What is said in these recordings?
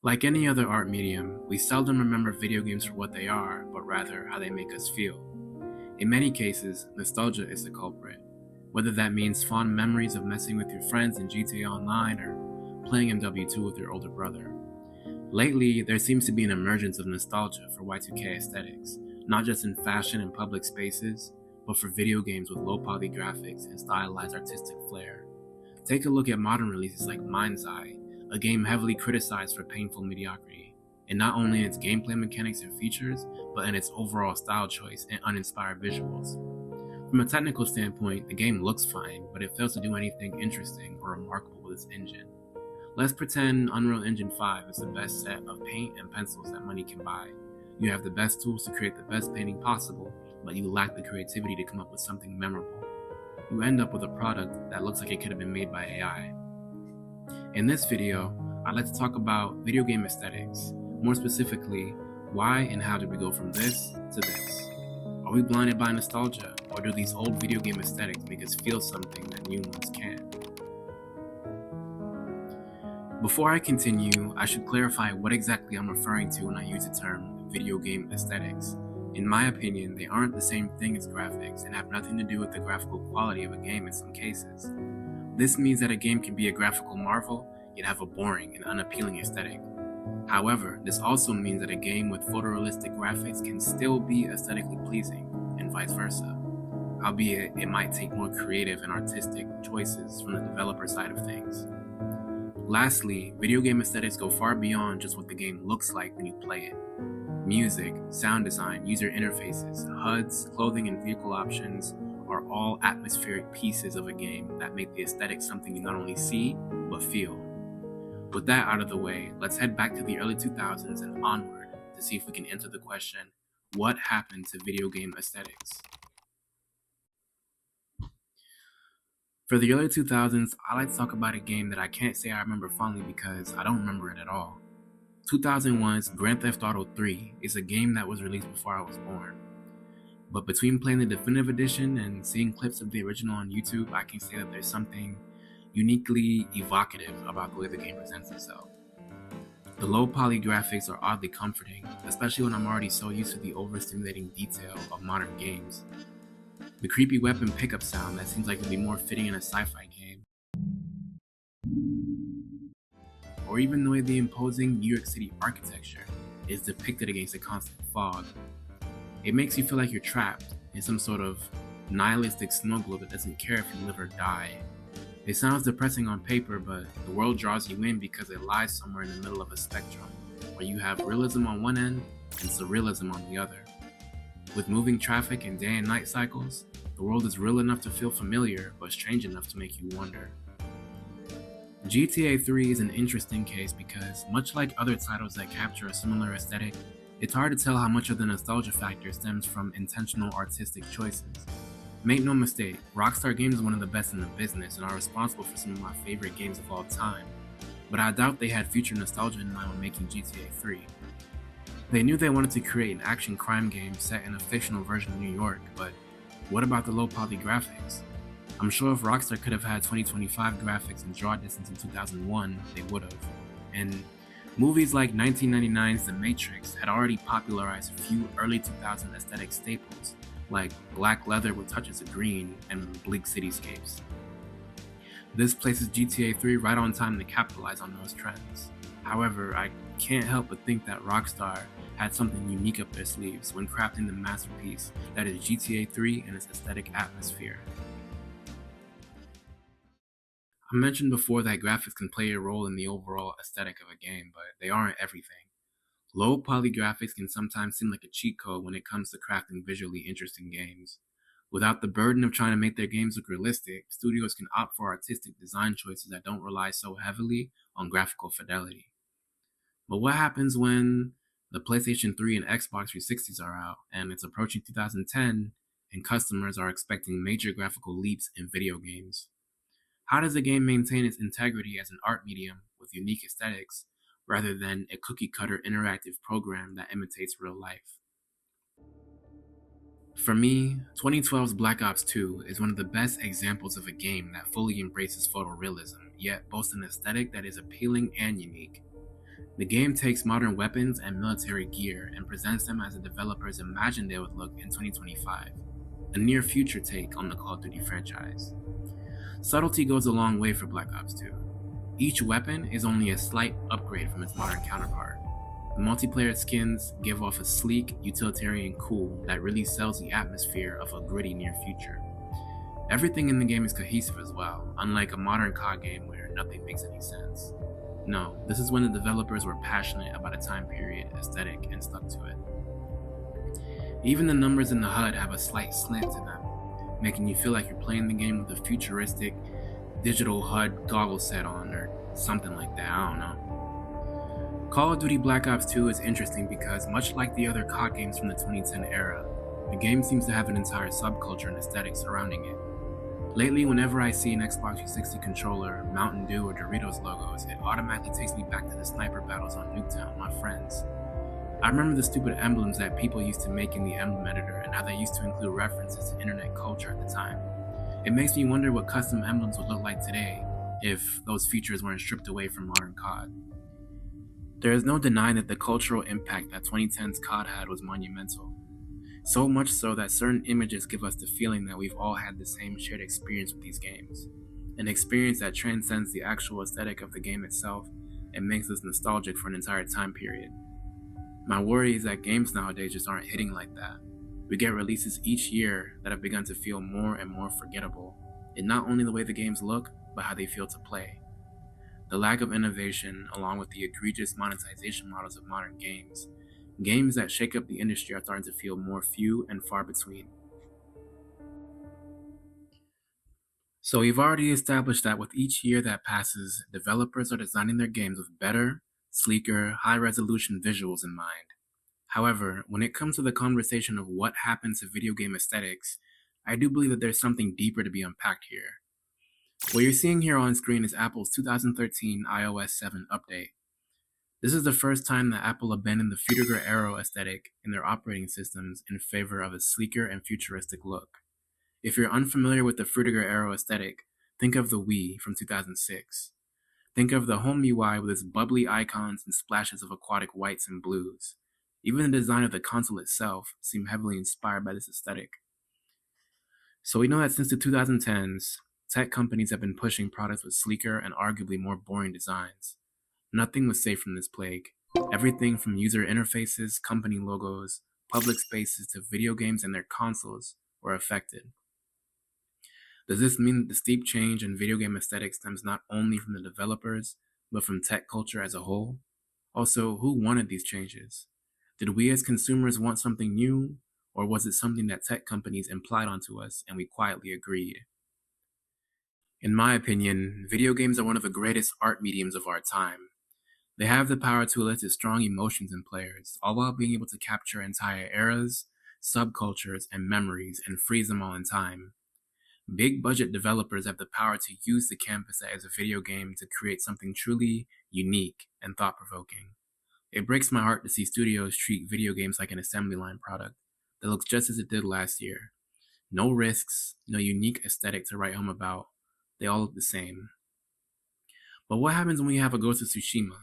Like any other art medium, we seldom remember video games for what they are, but rather how they make us feel. In many cases, nostalgia is the culprit, whether that means fond memories of messing with your friends in GTA Online or playing MW2 with your older brother. Lately, there seems to be an emergence of nostalgia for Y2K aesthetics, not just in fashion and public spaces, but for video games with low-poly graphics and stylized artistic flair. Take a look at modern releases like Mind's Eye, a game heavily criticized for painful mediocrity, and not only in its gameplay mechanics and features, but in its overall style choice and uninspired visuals. From a technical standpoint, the game looks fine, but it fails to do anything interesting or remarkable with its engine. Let's pretend Unreal Engine 5 is the best set of paint and pencils that money can buy. You have the best tools to create the best painting possible, but you lack the creativity to come up with something memorable. You end up with a product that looks like it could have been made by AI. In this video, I'd like to talk about video game aesthetics. More specifically, why and how did we go from this to this? Are we blinded by nostalgia, or do these old video game aesthetics make us feel something that new ones can't? Before I continue, I should clarify what exactly I'm referring to when I use the term video game aesthetics. In my opinion, they aren't the same thing as graphics and have nothing to do with the graphical quality of a game in some cases. This means that a game can be a graphical marvel, yet have a boring and unappealing aesthetic. However, this also means that a game with photorealistic graphics can still be aesthetically pleasing, and vice versa, albeit it might take more creative and artistic choices from the developer side of things. Lastly, video game aesthetics go far beyond just what the game looks like when you play it. Music, sound design, user interfaces, HUDs, clothing, and vehicle options are all atmospheric pieces of a game that make the aesthetic something you not only see, but feel. With that out of the way, let's head back to the early 2000s and onward to see if we can answer the question, what happened to video game aesthetics? For the early 2000s, I like to talk about a game that I can't say I remember fondly because I don't remember it at all. 2001's Grand Theft Auto 3 is a game that was released before I was born. But between playing the definitive edition and seeing clips of the original on YouTube, I can say that there's something uniquely evocative about the way the game presents itself. The low poly graphics are oddly comforting, especially when I'm already so used to the overstimulating detail of modern games. The creepy weapon pickup sound that seems like it would be more fitting in a sci-fi game. Or even the way the imposing New York City architecture is depicted against a constant fog. It makes you feel like you're trapped in some sort of nihilistic snow globe that doesn't care if you live or die. It sounds depressing on paper, but the world draws you in because it lies somewhere in the middle of a spectrum, where you have realism on one end and surrealism on the other. With moving traffic and day and night cycles, the world is real enough to feel familiar, but strange enough to make you wonder. GTA 3 is an interesting case because, much like other titles that capture a similar aesthetic, it's hard to tell how much of the nostalgia factor stems from intentional artistic choices. Make no mistake, Rockstar Games is one of the best in the business and are responsible for some of my favorite games of all time, but I doubt they had future nostalgia in mind when making GTA 3. They knew they wanted to create an action crime game set in a fictional version of New York, but what about the low poly graphics? I'm sure if Rockstar could have had 2025 graphics and draw distance in 2001, they would have. And movies like 1999's The Matrix had already popularized a few early 2000 aesthetic staples, like black leather with touches of green and bleak cityscapes. This places GTA 3 right on time to capitalize on those trends. However, I can't help but think that Rockstar had something unique up their sleeves when crafting the masterpiece that is GTA 3 and its aesthetic atmosphere. I mentioned before that graphics can play a role in the overall aesthetic of a game, but they aren't everything. Low poly graphics can sometimes seem like a cheat code when it comes to crafting visually interesting games. Without the burden of trying to make their games look realistic, studios can opt for artistic design choices that don't rely so heavily on graphical fidelity. But what happens when the PlayStation 3 and Xbox 360s are out, and it's approaching 2010, and customers are expecting major graphical leaps in video games? How does a game maintain its integrity as an art medium with unique aesthetics, rather than a cookie-cutter interactive program that imitates real life? For me, 2012's Black Ops 2 is one of the best examples of a game that fully embraces photorealism, yet boasts an aesthetic that is appealing and unique. The game takes modern weapons and military gear and presents them as the developers imagined they would look in 2025, a near future take on the Call of Duty franchise. Subtlety goes a long way for Black Ops 2. Each weapon is only a slight upgrade from its modern counterpart. The multiplayer skins give off a sleek, utilitarian cool that really sells the atmosphere of a gritty near future. Everything in the game is cohesive as well, unlike a modern COD game where nothing makes any sense. No, this is when the developers were passionate about a time period aesthetic and stuck to it. Even the numbers in the HUD have a slight slant to them, making you feel like you're playing the game with a futuristic digital HUD goggle set on or something like that, I don't know. Call of Duty Black Ops 2 is interesting because, much like the other COD games from the 2010 era, the game seems to have an entire subculture and aesthetic surrounding it. Lately, whenever I see an Xbox 360 controller, Mountain Dew, or Doritos logos, it automatically takes me back to the sniper battles on Nuketown with my friends. I remember the stupid emblems that people used to make in the emblem editor and how they used to include references to internet culture at the time. It makes me wonder what custom emblems would look like today if those features weren't stripped away from modern COD. There is no denying that the cultural impact that 2010's COD had was monumental. So much so that certain images give us the feeling that we've all had the same shared experience with these games. An experience that transcends the actual aesthetic of the game itself and makes us nostalgic for an entire time period. My worry is that games nowadays just aren't hitting like that. We get releases each year that have begun to feel more and more forgettable, in not only the way the games look, but how they feel to play. The lack of innovation, along with the egregious monetization models of modern games that shake up the industry are starting to feel more few and far between. So we've already established that with each year that passes, developers are designing their games with better, sleeker, high-resolution visuals in mind. However, when it comes to the conversation of what happens to video game aesthetics, I do believe that there's something deeper to be unpacked here. What you're seeing here on screen is Apple's 2013 iOS 7 update. This is the first time that Apple abandoned the Frutiger Arrow aesthetic in their operating systems in favor of a sleeker and futuristic look. If you're unfamiliar with the Frutiger Arrow aesthetic, think of the Wii from 2006. Think of the home UI with its bubbly icons and splashes of aquatic whites and blues. Even the design of the console itself seemed heavily inspired by this aesthetic. So we know that since the 2010s, tech companies have been pushing products with sleeker and arguably more boring designs. Nothing was safe from this plague. Everything from user interfaces, company logos, public spaces to video games and their consoles were affected. Does this mean that the steep change in video game aesthetics stems not only from the developers, but from tech culture as a whole? Also, who wanted these changes? Did we as consumers want something new, or was it something that tech companies implied onto us and we quietly agreed? In my opinion, video games are one of the greatest art mediums of our time. They have the power to elicit strong emotions in players, all while being able to capture entire eras, subcultures, and memories and freeze them all in time. Big budget developers have the power to use the canvas that is a video game to create something truly unique and thought-provoking. It breaks my heart to see studios treat video games like an assembly line product that looks just as it did last year. No risks, no unique aesthetic to write home about. They all look the same. But what happens when we have a Ghost of Tsushima?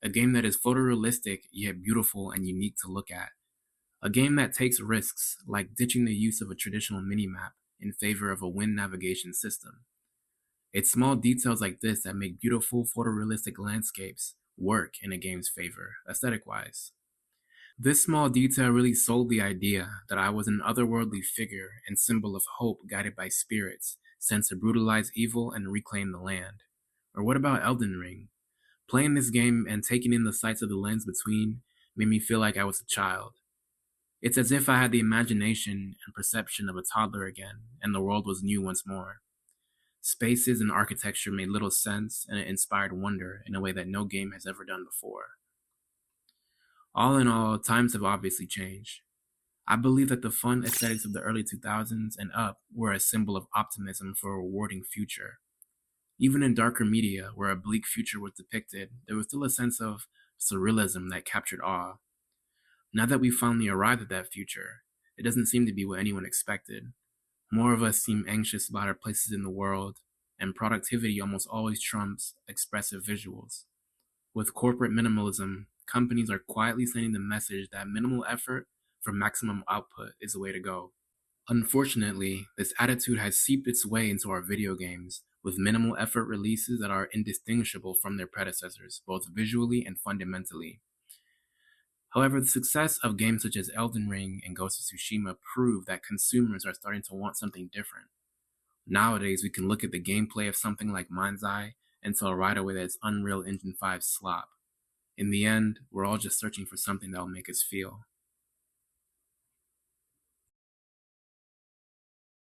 A game that is photorealistic yet beautiful and unique to look at. A game that takes risks, like ditching the use of a traditional minimap in favor of a wind navigation system. It's small details like this that make beautiful photorealistic landscapes work in a game's favor, aesthetic-wise. This small detail really sold the idea that I was an otherworldly figure and symbol of hope guided by spirits sent to brutalize evil and reclaim the land. Or what about Elden Ring? Playing this game and taking in the sights of the lands between made me feel like I was a child. It's as if I had the imagination and perception of a toddler again, and the world was new once more. Spaces and architecture made little sense, and it inspired wonder in a way that no game has ever done before. All in all, times have obviously changed. I believe that the fun aesthetics of the early 2000s and up were a symbol of optimism for a rewarding future. Even in darker media, where a bleak future was depicted, there was still a sense of surrealism that captured awe. Now that we've finally arrived at that future, it doesn't seem to be what anyone expected. More of us seem anxious about our places in the world, and productivity almost always trumps expressive visuals. With corporate minimalism, companies are quietly sending the message that minimal effort for maximum output is the way to go. Unfortunately, this attitude has seeped its way into our video games, with minimal effort releases that are indistinguishable from their predecessors, both visually and fundamentally. However, the success of games such as Elden Ring and Ghost of Tsushima prove that consumers are starting to want something different. Nowadays, we can look at the gameplay of something like Mind's Eye and tell right away that it's Unreal Engine 5 slop. In the end, we're all just searching for something that will make us feel.